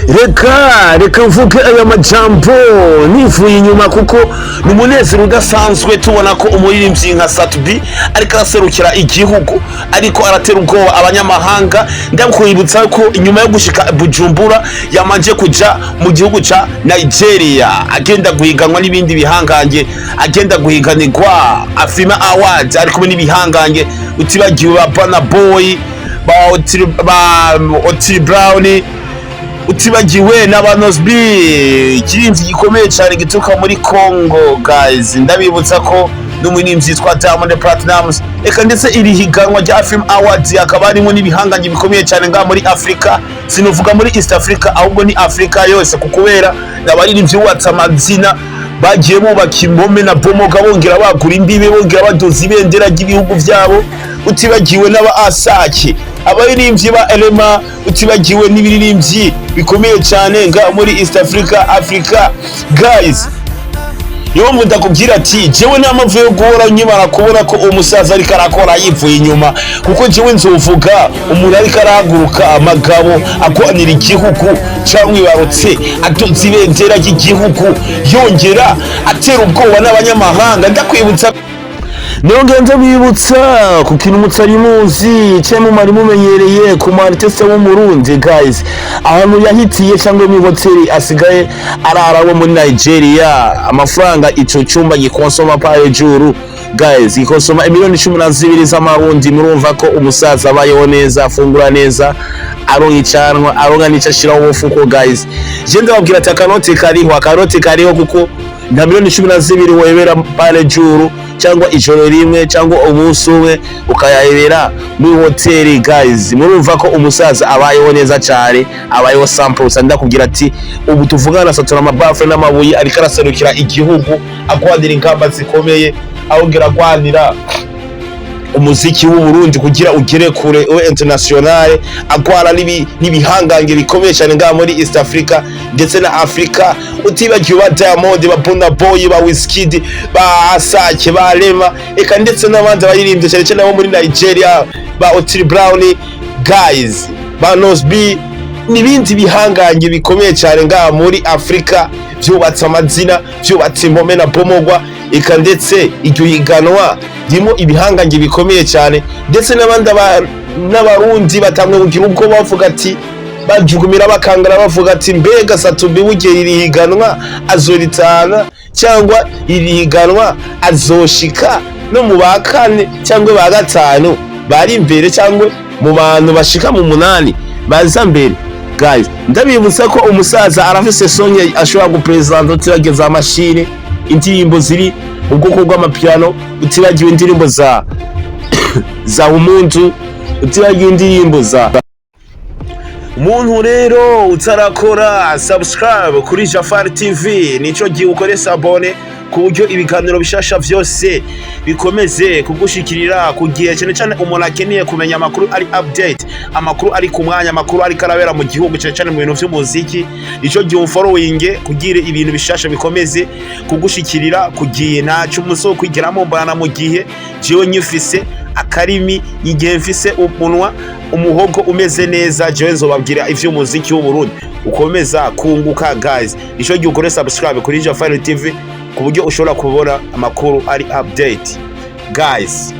reka mvuge aya majambo nivuye inyuma kuko ni umunezero udasanzwe tubona ko umuririmbyi nka Satubi ariko araserukira igihugu ariko aratera ubwoba abanyamahanga. Ndakwibutsa ko inyuma yo gushika Bujumbura yamanje kuja mu gihugu ca Nigeria agenda guhiganwa n'ibindi bihangange, agenda guhiganirwa afrimawrd ari kumwe n'ibihangange utibagiwe ba Bana Boy ba Otile Brown utibagiwe n'abanosbi kirimvyi gikomeye cyane gituka muri Congo. Guys, ndabibutsa ko n'umuririmbyi yitwa Diamond Platnumz eka ndetse iri higanwa rya afrimawrd akaba arimo n'ibihangange bikomeye cyane nga muri Afrika, sinovuga muri East Africa ahubwo ni Afrika yose kukubera n'abaririmbyi watsa amazina bagiye bubaka impome na bomoga bongera bagura imbibe bongera badoza ibendera ry'ibihugu byabo. Utibagiwe n'aba Asake abaririmbyi ba Elema, utibagiwe n'ibiririmbyi bikomeye cyane nga muri East Africa. Guys, yo mudakubwira ati jewe n'amavuye yo guhora nyibara kubona ko umusaza ariko arakora yivuye inyuma, kuko jewe nzovuga umuntu ariko arahaguruka amagabo akwanira igihugu cyangwa ibarutse adoza ibendera ry'igihugu yongera atera ubwoba n'abanyamahanga. Ndakwibutsa nongenda bibutsa ku kintu mutari muzi cyangwa mari mumenyereye ku artiste wo mu Burundi. Guys, ahantu yahitiye cyangwa mu hoteli asigaye ararawe muri Nigeria, amafaranga ico cyumba gikonsoma pa hejuru. Guys, gikonsoma miliyoni 12 z'amarundi. Murumva ko umusaza abayeho neza, afungura neza, aronka icanwa, aronka nica shiraho ubufuko. Guys, je ndababwira ati akarote kariho kuko nta miliyoni 12 webera pa hejuru cyangwa ijoro rimwe cyangwa umunsi umwe ukayahebera muri hoteli. Guys, murumva ko umusaza abayeho neza cyane, abayeho sample. Ndakubwira ati ubu tuvugana satura amabafu n'amabuye ariko araserukira igihugu akwadira ingamba zikomeye, ahongera kwanira umuziki w'u Burundi kugira ugere kure we international, agwara n'ibihangange bikomeye cyane nga muri East Africa ndetse na Africa. Utibagiwe ba Diamond, ba Bana Boy, ba Wizkid, ba Asake, ba Lema eka ndetse n'abandi baririmbye cyane cyane bo muri Nigeria, ba Otile Brown. Guys, ba Nosbi n'ibindi bihangange bikomeye cyane nga muri Africa byubatse amazina, byubatse impome na bomogwa eka ndetse iryo higanwa dimo ibihangange bikomeye cyane ndetse n'abarundi batamwe kugira ubwo bavuga ati bajugumira bakangara bavuga ati mbega Satubi bugeye iri higanwa azoritana cyangwa iri higanwa azoshika no mu bakane cyangwa ba gatanu bari imbere cyangwa mu bantu bashika mu 8 baza mbere. Guys, ndabibutsa ko umusaza arafise sonye ashobora gupresenta utirageza amashine, indirimbo ziri ubwoko bw'amapiano, utibagiwe indirimbo za umuntu, utibagiwe indirimbo za umuntu. Rero utarakora subscribe kuri Jafari TV nico gihe ukoresha abone ku buryo ibiganiro bishasha vyose bikomeze kugushikirira kugiye cyane cyane umuntu akeneye kumenya amakuru ari update, amakuru ari ku mwanya, amakuru ari karabera mu gihugu cyane cyane mu bintu by'umuziki. Nico gihe following kugira ibintu bishasha bikomeze kugushikirira kugiye nacu umuso kwigiramo mbana mu gihe jewe nyifise akarimi, igihe mfise umunwa umuhogo umeze neza, jewe nzobabwira ivy'umuziki w'u Burundi ukomeza kunguka. Guys, nico gihe ukore subscribe kuri Jafari TV ku buryo ushobora kubona amakuru ari update. Guys,